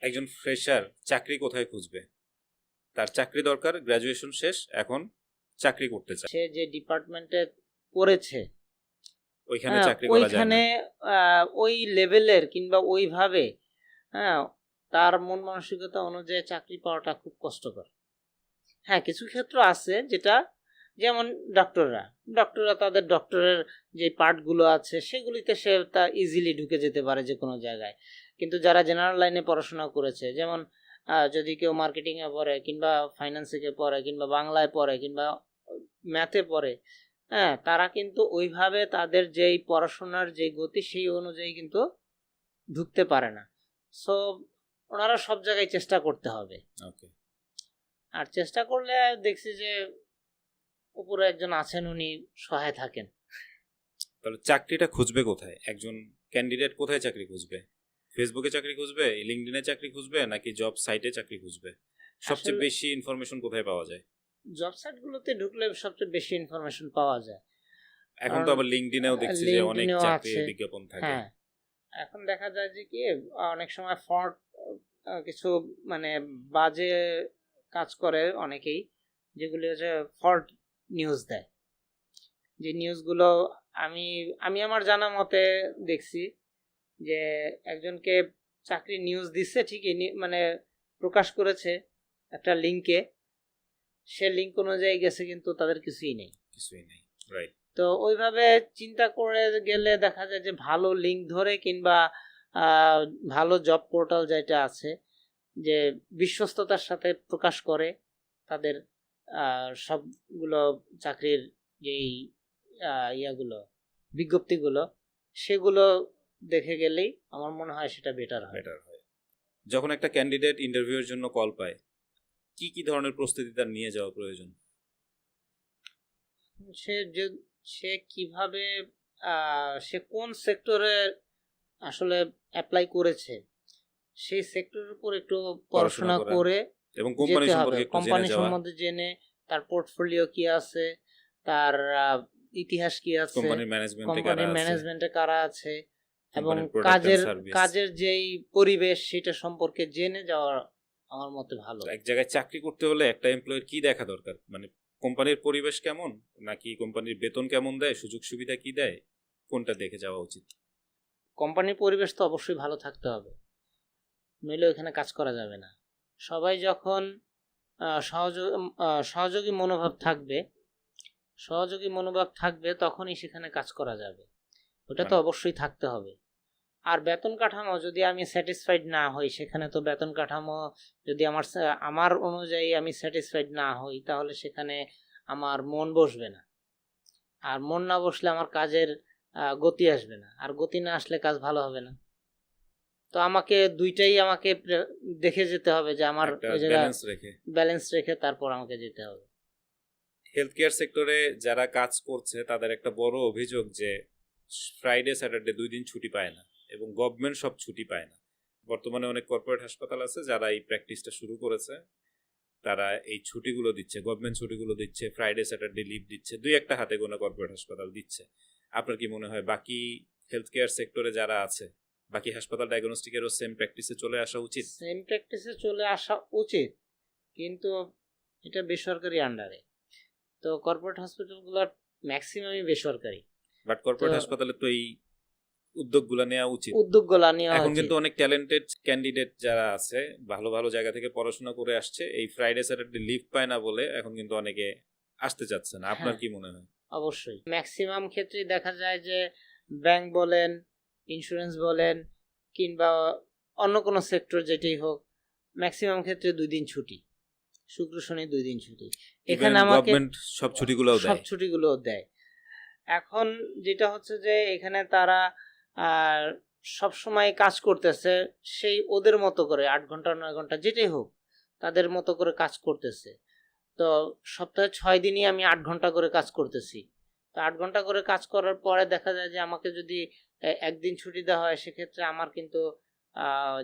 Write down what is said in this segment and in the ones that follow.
একজন ফ্রেশার চাকরি কোথায় খুঁজবে? তার চাকরি দরকার, গ্র্যাজুয়েশন শেষ, এখন চাকরি করতে চায়, সে যে ডিপার্টমেন্টে পড়েছে ওইখানে চাকরি করা যায় না। ওইখানে ওই লেভেলের কিংবা ওইভাবে তার মন মানসিকতা অনুযায়ী চাকরি পাওয়াটা খুব কষ্টকর। হ্যাঁ, কিছু ক্ষেত্র আছে যেটা, যেমন ডক্টররা তাদের ডক্টরের যে পার্টগুলো আছে সেগুলিতে সে তা ইজিলি ঢুকে যেতে পারে যে কোনো জায়গায়। কিন্তু যারা জেনারেল লাইনে পড়াশোনা করেছে, যেমন যদি কেউ মার্কেটিংয়ে পড়ে কিংবা ফাইন্যান্সিকে পড়ে কিংবা বাংলায় পড়ে কিংবা ম্যাথে পড়ে, তারা কিন্তু ওইভাবে তাদের যেই পড়াশোনার যে গতি সেই অনুযায়ী কিন্তু ঢুকতে পারে না। সো ওনারা সব জায়গায় চেষ্টা করতে হবে। ওকে। আর চেষ্টা করলে দেখছি যে উপরে একজন আছেন, উনি সহায় থাকেন। তাহলে চাকরিটা খুঁজবে কোথায়? একজন ক্যান্ডিডেট কোথায় চাকরি খুঁজবে? ফেসবুকে চাকরি খুঁজবে, লিঙ্কডইনে চাকরি খুঁজবে, নাকি জব সাইটে চাকরি খুঁজবে? সবচেয়ে বেশি ইনফরমেশন কোথায় পাওয়া যায়? জব সাইটগুলোতে ঢুকলে সবচেয়ে বেশি ইনফরমেশন পাওয়া যায়। এখন তো আবার লিঙ্কডইনেও দেখছি যে অনেক চাকরির বিজ্ঞাপন থাকে। হ্যাঁ, এখন দেখা যায় যে কি অনেক সময় ফ্রড কিছু মানে বাজে কাজ করে অনেকেই, যেগুলি হচ্ছে ফ্রড নিউজ দেয়। যে নিউজগুলো আমি আমি আমার জানা মতে দেখছি যে একজনকে চাকরি নিউজ দিচ্ছে ঠিকই, মানে প্রকাশ করেছে একটা লিঙ্কে, সে লিঙ্ক অনুযায়ী গেছে কিন্তু তাদের কিছুই নেই। রাইট। তো ওইভাবে চিন্তা করে গেলে দেখা যায় যে ভালো লিঙ্ক ধরে কিংবা ভালো জব পোর্টাল যেটা আছে যে বিশ্বস্ততার সাথে প্রকাশ করে তাদের সবগুলো চাকরির যেই ইয়াগুলো বিজ্ঞপ্তিগুলো, সেগুলো দেখে গেলেই আমার মনে হয় সেটা বেটার হয়। যখন একটা ক্যান্ডিডেট ইন্টারভিউয়ের জন্য কল পায়, কি কি ধরনের প্রস্তুতি তার নিয়ে যাওয়া প্রয়োজন? সে কিভাবে সে কোন সেক্টরে আসলে অ্যাপ্লাই করেছে সেই সেক্টরের উপর একটু পড়াশোনা করে এবং কোম্পানি সম্বন্ধে জেনে, তার পোর্টফোলিও কি আছে, তার ইতিহাস কি আছে, কোম্পানির ম্যানেজমেন্টে কারা আছে, এবং কাজের যেই পরিবেশ সেটা সম্পর্কে জেনে যাওয়া আমার মতে ভালো। এক জায়গায় চাকরি করতে হলে একটা এমপ্লয়ের কি দেখা দরকার? মানে কোম্পানির পরিবেশ কেমন, নাকি কোম্পানির বেতন কেমন দেয়, সুযোগ সুবিধা কি দেয়, কোনটা দেখে যাওয়া উচিত? কোম্পানির পরিবেশ তো অবশ্যই ভালো থাকতে হবে, নইলে ওখানে কাজ করা যাবে না। সবাই যখন সহযোগী মনোভাব থাকবে তখনই সেখানে কাজ করা যাবে, ওটা তো অবশ্যই থাকতে হবে। আর বেতন কাঠামো যদি আমি স্যাটিসফাইড না হই, সেখানে তো বেতন কাঠামো যদি আমার অনুযায়ী আমি স্যাটিসফাইড না হই, তাহলে সেখানে আমার মন বসবে না। আর মন না বসলে আমার কাজের গতি আসবে না, আর গতি না আসলে কাজ ভালো হবে না। তো আমাকে দুইটাই দেখে যেতে হবে যে আমার ব্যালেন্স রেখে তারপর আমাকে যেতে হবে। হেলথ কেয়ার সেক্টরে যারা কাজ করছে তাদের একটা বড় অভিযোগ যে ফ্রাইডে স্যাটারডে 2 দিন ছুটি পায় না, এবং গভর্নমেন্ট সব ছুটি পায় না। বর্তমানে অনেক কর্পোরেট হাসপাতাল আছে যারা এই প্র্যাকটিসটা শুরু করেছে, তারা এই ছুটিগুলো দিচ্ছে, গভর্নমেন্ট ছুটিগুলো দিচ্ছে, ফ্রাইডে স্যাটারডে লিভ দিচ্ছে, 2-1টা হাতে গোনা কর্পোরেট হাসপাতাল দিচ্ছে। আপনার কি মনে হয় বাকি হেলথ কেয়ার সেক্টরে যারা আছে, বাকি হাসপাতাল ডায়াগনস্টিকেরও সেম প্র্যাকটিসে চলে আসা উচিত? সেম প্র্যাকটিসে চলে আসা উচিত, কিন্তু এটা বেসরকারি আন্ডারে। তো কর্পোরেট হসপিটালগুলোর ম্যাক্সিমামই বেসরকারি, বাট কর্পোরেট হাসপাতালে তো এই উদ্যোগগুলো নেওয়া উচিত। এখন কিন্তু অনেক ট্যালেন্টেড ক্যান্ডিডেট যারা আছে, ভালো ভালো জায়গা থেকে পড়াশোনা করে আসছে, এই ফ্রাইডে স্যাটারডে লিভ পায় না বলে এখন কিন্তু অনেকে আসতে চাচ্ছে না। আপনার কি মনে হয়? অবশ্যই ম্যাক্সিমাম ক্ষেত্রেই দেখা যায় যে ব্যাংক বলেন, ইন্স্যুরেন্স বলেন, কিংবা অন্য কোনো সেক্টর যেটাই হোক, ম্যাক্সিমাম ক্ষেত্রে 2 দিন ছুটি, শুক্র শনি 2 দিন ছুটি। এখানে আমাকে সব ছুটিগুলোও দেয়। এখন যেটা হচ্ছে যে এখানে তারা সব সময় কাজ করতেছে, সেই ওদের মতো করে 8 ঘন্টা 9 ঘন্টা যেটাই হোক তাদের মতো করে কাজ করতেছে। তো সপ্তাহে 6 দিনই আমি 8 ঘন্টা করে কাজ করতেছি। তো 8 ঘন্টা করে কাজ করার পরে দেখা যায় যে আমাকে যদি একদিন ছুটি দেওয়া হয়, সেক্ষেত্রে আমার কিন্তু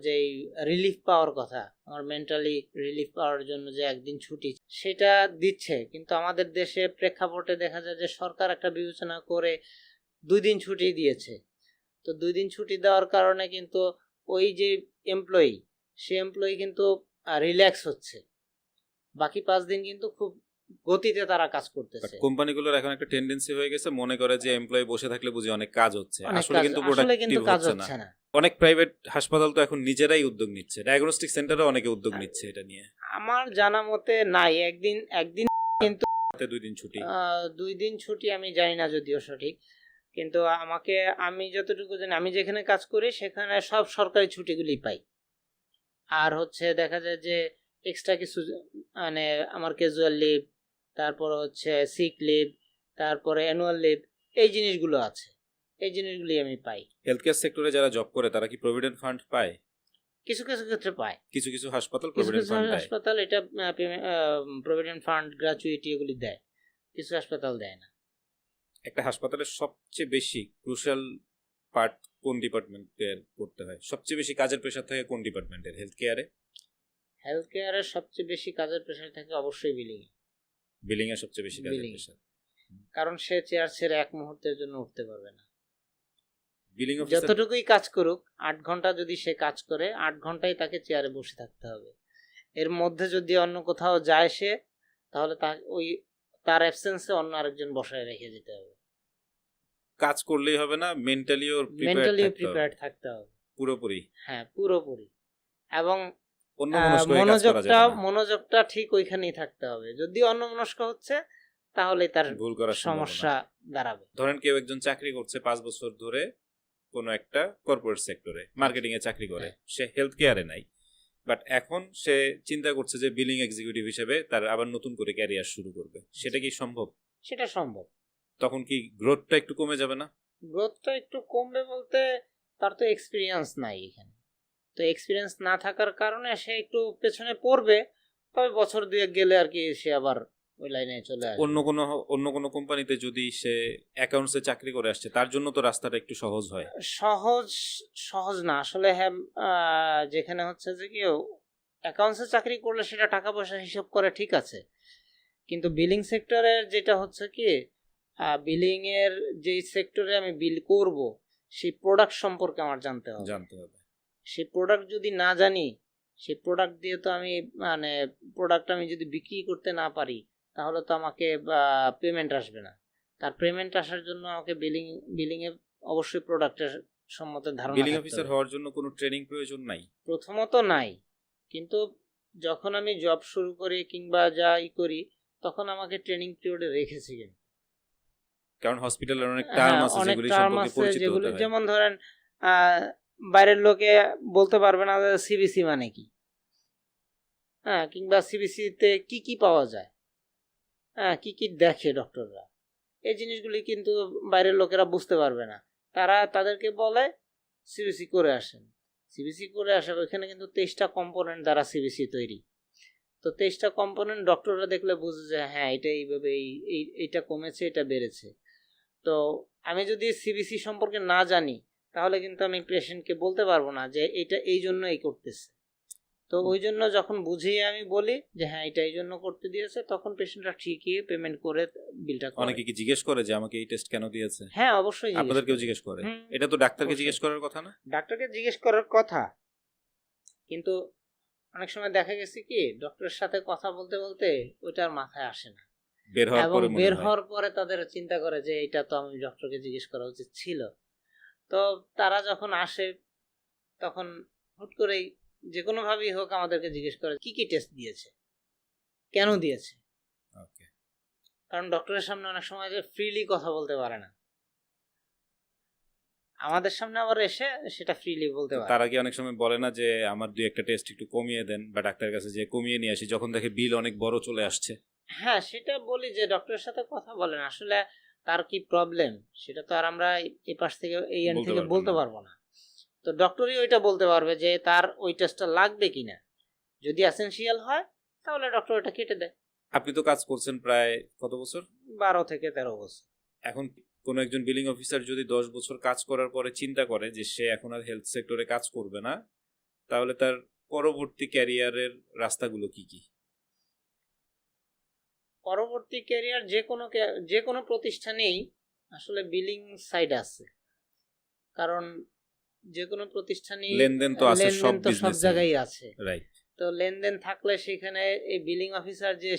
যেই রিলিফ পাওয়ার কথা, আমার মেন্টালি রিলিফ পাওয়ার জন্য যে একদিন ছুটি সেটা দিচ্ছে, কিন্তু আমাদের দেশে প্রেক্ষাপটে দেখা যায় যে সরকার একটা বিবেচনা করে 2 দিন ছুটি দিয়েছে। তো 2 দিন ছুটি দেওয়ার কারণে কিন্তু ওই যে এমপ্লয়ি সে এমপ্লয়ি কিন্তু রিল্যাক্স হচ্ছে, বাকি 5 দিন কিন্তু খুব গতিতে তারা কাজ করতেছে। কোম্পানিগুলোর এখন একটা টেন্ডেন্সি হয়ে গেছে মনে করে যে এমপ্লয়ি বসে থাকলে বুঝি অনেক কাজ হচ্ছে, অনেক আসলে কাজ, কিন্তু আসলে কিন্তু প্রোডাক্টিভ কাজ হচ্ছে হচ্ছে না। না। অনেক প্রাইভেট হাসপাতাল তো এখন নিজেরাই উদ্যোগ নিচ্ছে, ডায়াগনস্টিক সেন্টারে অনেকে উদ্যোগ নিচ্ছে এটা নিয়ে। আমার জানা মতে নাই, একদিন কিন্তু 2 দিন ছুটি। 2 দিন ছুটি আমি জানি না যদিও সঠিক, কিন্তু আমি যতটুকু জানি, আমি যেখানে কাজ করি সেখানে সব সরকারি ছুটিগুলি পাই। আর হচ্ছে দেখা যায় যে এক্সট্রা কিছু মানে আমার ক্যাজুয়াল লিভ, তারপর হচ্ছে সিক লিভ, তারপরে অ্যানুয়াল লিভ, এই জিনিসগুলো আছে, এই জিনিসগুলি আমি পাই। হেলথ কেয়ার সেক্টরে যারা জব করে তারা কি প্রভিডেন্ট ফান্ড পায়? কিছু কিছু ক্ষেত্রে পায়, কিছু কিছু হাসপাতাল কিছু প্রভিডেন্ট কিছু ফান্ড দেয়। হাসপাতাল এটা প্রভিডেন্ট ফান্ড, গ্র্যাচুইটি এগুলি দেয়, কিছু হাসপাতাল দেয় না। একটা হাসপাতালের সবচেয়ে বেশি ক্রুশাল পার্ট কোন ডিপার্টমেন্টের করতে হয়? সবচেয়ে বেশি কাজের প্রেশার থাকে কোন ডিপার্টমেন্টের হেলথ কেয়ারে? হেলথ কেয়ারের সবচেয়ে বেশি কাজের প্রেশার থাকে অবশ্যই বিলিং এর সবচেয়ে বেশি কাজের Billing। প্রেশার। কারণ সে চেয়ার ছেড়ে এক মুহূর্তের জন্য উঠতে পারবে না। বিলিং অফিসার যতটুকুই কাজ করুক, 8 ঘন্টা যদি সে কাজ করে, 8 ঘন্টাই তাকে চেয়ারে বসে থাকতে হবে। এর মধ্যে যদি অন্য কোথাও যায় সে, তাহলে তার অ্যাবসেন্সে অন্য আরেকজন বসায় রেখে যেতে হবে। কাজ করলেই হবে না, মেন্টালিও মেন্টালি প্রিপেয়ার্ড প্রিপেয়ার্ড থাকতে হবে পুরোপুরি। হ্যাঁ, পুরোপুরি। এবং অন্যমনস্ক হয়ে কাজ করা যাবে না। মনোযোগটা ঠিক ওইখানেই থাকতে হবে। যদি অন্যমনস্ক হচ্ছে তাহলে তার ভুল করার সমস্যা দাঁড়াবে। ধরেন কেউ একজন চাকরি করছে 5 বছর ধরে কোনো একটা কর্পোরেট সেক্টরে মার্কেটিং এ চাকরি করে, সে হেলথ কেয়ারে নাই, বাট এখন সে চিন্তা করছে যে বিলিং এক্সিকিউটিভ হিসেবে তার আবার নতুন করে ক্যারিয়ার শুরু করবে, সেটা কি সম্ভব? সেটা সম্ভব। তখন কি গ্রোথটা একটু কমে যাবে না? গ্রোথটা একটু কমবে বলতে, তার তো এক্সপিরিয়েন্স নাই এখানে, তো এক্সপিরিয়েন্স না থাকার কারণে সে একটু পেছনে পড়বে। তবে বছর 2 গেলে আর কি সে আবার ওই লাইনে চলে আসবে। অন্য কোনো কোম্পানিতে যদি সে অ্যাকাউন্টসে চাকরি করে আসছে তার জন্য তো রাস্তাটা একটু সহজ হয়। সহজ না আসলে। হ্যাঁ, যেখানে হচ্ছে যে কি অ্যাকাউন্টসে চাকরি করলে সেটা টাকা পয়সা হিসাব করে, ঠিক আছে, কিন্তু বিলিং সেক্টরের যেটা হচ্ছে কি, বিলিং এর যেই সেক্টরে আমি বিল করব, সেই প্রোডাক্ট সম্পর্কে আমার জানতে হবে। সেই প্রোডাক্ট যদি না জানি, সেই প্রোডাক্ট দিয়ে তো আমি প্রোডাক্ট আমি যদি বিক্রি করতে না পারি, তাহলে তো আমাকে পেমেন্ট আসবে না। তার পেমেন্ট আসার জন্য আমাকে বিলিং এ অবশ্যই প্রোডাক্টের সম্বন্ধে ধারণা বিলিং থাকতে অফিসার হবে। হওয়ার জন্য কোনো ট্রেনিং প্রয়োজন নাই? প্রথমত নাই, কিন্তু যখন আমি জব শুরু করি কিংবা যাই করি, তখন আমাকে ট্রেনিং পিরিয়ডে রেখেছি। কারণ হসপিটালের অনেক টার্ম আছে যেগুলি সম্পর্কে পরিচিত হতে হয়। যেমন ধরেন বাইরের লোকে বলতে পারবে না যে সিবিসি মানে কি, হ্যাঁ, কিংবা সিবিসি তে কি কি পাওয়া যায়, হ্যাঁ, কি কি দেখে ডক্টররা, এই জিনিসগুলি কিন্তু বাইরের লোকেরা বুঝতে পারবে না। তাদেরকে বলে সিবিসি করে আসেন, সিবিসি করে আসে। ওইখানে কিন্তু 23টা কম্পোনেন্ট দ্বারা সিবিসি তৈরি। তো 23টা কম্পোনেন্ট ডক্টররা দেখলে বুঝে যে হ্যাঁ, এটা এইভাবে এইটা কমেছে, এটা বেড়েছে। তো আমি যদি সিবিসি সম্পর্কে না জানি, তাহলে কিন্তু আমি পেশেন্টকে বলতে পারবো না যে এটা এই জন্য এই করতেছে। তো ওই জন্য যখন বুঝিয়ে আমি বলি যে হ্যাঁ, এটা এই জন্য করতে দিয়েছে, তখন পেশেন্টরা ঠিকই পেমেন্ট করে বিলটা করে। অনেকে কি জিজ্ঞেস করে যে আমাকে এই টেস্ট কেন দিয়েছে? হ্যাঁ, অবশ্যই আপনাদেরকেও জিজ্ঞেস করে? এটা তো ডাক্তারকে জিজ্ঞেস করার কথা না? ডাক্তারকে জিজ্ঞেস করার কথা, কিন্তু অনেক সময় দেখা গেছে কি ডক্টরের সাথে কথা বলতে বলতে ওইটার মাথায় আসে না, বের হওয়ার পরে তাদের চিন্তা করে যে এটা তো আমি ডক্টরকে জিজ্ঞেস করা উচিত ছিল। তো তারা যখন আসে, তখন হুট করেই যে কোনো ভাবেই হোক আমাদেরকে জিজ্ঞেস করে কি কি টেস্ট দিয়েছে, কেন দিয়েছে। কারণ ডক্টরের সামনে অনেক সময় যে ফ্রিলি কথা বলতে পারে না, আমাদের সামনে আবার এসে সেটা ফ্রিলি বলতে পারে। তারা কি অনেক সময় বলে না যে আমার 2-1টা টেস্ট একটু কমিয়ে দেন, বা ডাক্তারের কাছে যে কমিয়ে নিয়ে আসি যখন দেখে বিল অনেক বড় চলে আসছে? হ্যাঁ, সেটা বলি যে ডক্টরের সাথে কথা বলেন, আসলে তার কি প্রবলেম সেটা তো আর আমরা এই পাশ থেকে এই এন্ড থেকে বলতে পারবো না। তো ডক্টরই ওইটা বলতে পারবে যে তার ওই টেস্টটা লাগবে কিনা। যদি এসেনশিয়াল হয় তাহলে ডক্টর ওটা কেটে দেয়। আপনি তো কাজ করছেন প্রায় কত বছর? 12 থেকে 13 বছর। এখন কোন একজন বিলিং অফিসার যদি 10 বছর কাজ করার পরে চিন্তা করে যে সে এখন আর হেলথ সেক্টরে কাজ করবে না, তাহলে তার পরবর্তী ক্যারিয়ারের রাস্তাগুলো কি কি? পরবর্তী ক্যারিয়ার যে কোনো প্রতিষ্ঠানেই আসলে বিলিং সাইড আছে। কারণ যে কোনো প্রতিষ্ঠানই লেনদেন তো আছে সব লেনদেন তো সব বিজনেসে, জায়গায় আছে। রাইট। তো লেনদেন থাকলে সেখানে এই বিলিং অফিসার যে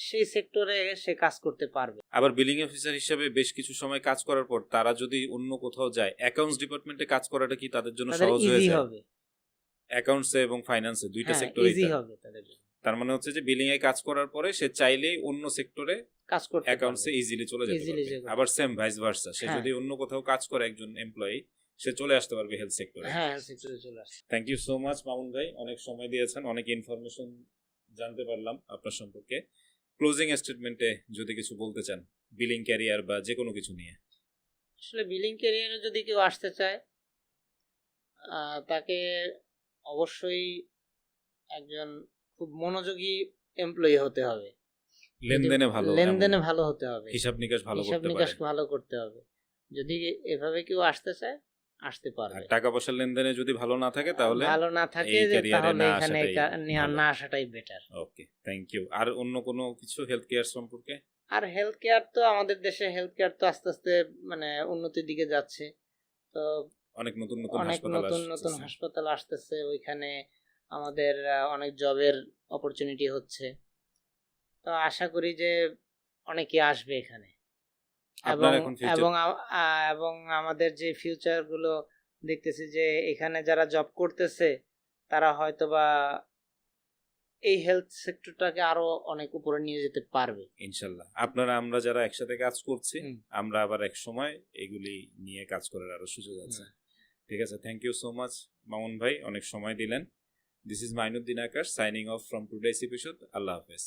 সেই সেক্টরে সে কাজ করতে পারবে। আবার বিলিং অফিসার হিসেবে বেশ কিছু সময় কাজ করার পর তারা যদি অন্য কোথাও যায়, অ্যাকাউন্টস ডিপার্টমেন্টে কাজ করাটা কি তাদের জন্য তাদের সহজ হয়ে ইজি যায়? হবে, অ্যাকাউন্টসে এবং ফাইন্যান্সে দুইটা হ্যাঁ সেক্টরেই ইজি হবে তাদের জন্য। তার মানে হচ্ছে যে বিলিং এ কাজ করার পরে সে চাইলেই অন্য সেক্টরে কাজ করতে অ্যাকাউন্টসে পারবে। ইজিলি চলে যেতে Easily পারবে। যেতে আবার সেম ভাইস ভার্সা, সে হ্যাঁ। যদি অন্য কোথাও কাজ করে একজন এমপ্লয়ি, সে চলে আসতে পারবে হেলথ সেক্টরে। হ্যাঁ সেক্টরে চলে আসে। Thank you so much Mamun ভাই, অনেক সময় দিয়েছেন, অনেক ইনফরমেশন জানতে পারলাম আপনার সম্পর্কে। ক্লোজিং স্টেটমেন্টে যদি কিছু বলতে চান বিলিং ক্যারিয়ার বা যে কোনো কিছু নিয়ে। আসলে বিলিং ক্যারিয়ারে যদি কেউ আসতে চায় তাকে অবশ্যই একজন খুব মনোযোগী এমপ্লয়ি হতে হবে, লেনদেনে ভালো, লেনদেনে ভালো হতে হবে, হিসাব নিকাশ ভালো হিসাব করতে নিকাশ পারে, ভালো করতে হবে। যদি এভাবে কেউ আসতে চায় আসতে আর পারবে। টাকা পয়সার লেনদেনে যদি ভালো না থাকে তাহলে ভালো না থাকে এই যে career-এ তাহলে না এখানে আসাটাই ভালো। না আসাটাই বেটার। Okay, thank you. আর অন্য কোনো কিছু হেলথ কেয়ার সম্পর্কে? আর হেলথ কেয়ার তো আমাদের দেশে হেলথ কেয়ার তো আস্তে আস্তে মানে উন্নতির দিকে যাচ্ছে। তো অনেক নতুন নতুন অনেক হাসপাতাল নতুন নতুন হাসপাতাল আসতেছে, ওইখানে আমাদের অনেক জবের অপরচুনিটি হচ্ছে। তো আশা করি যে অনেকে আসবে এখানে, এবং আপনার এখন future- এবং আমাদের যে ফিউচার গুলো দেখতেছি যে এখানে যারা জব করতেছে তারা হয়তোবা এই হেলথ সেক্টরটাকে আরো অনেক উপরে নিয়ে যেতে পারবে ইনশাল্লাহ আপনারা আমরা যারা একসাথে কাজ করছি, হুম। আমরা আবার এক সময় এগুলি নিয়ে কাজ করার আরো সুযোগ আছে। ঠিক আছে, thank you so much Mamun ভাই, অনেক সময় দিলেন। This is Mainuddin Akash signing off from today's episode. আল্লাহ হাফেজ।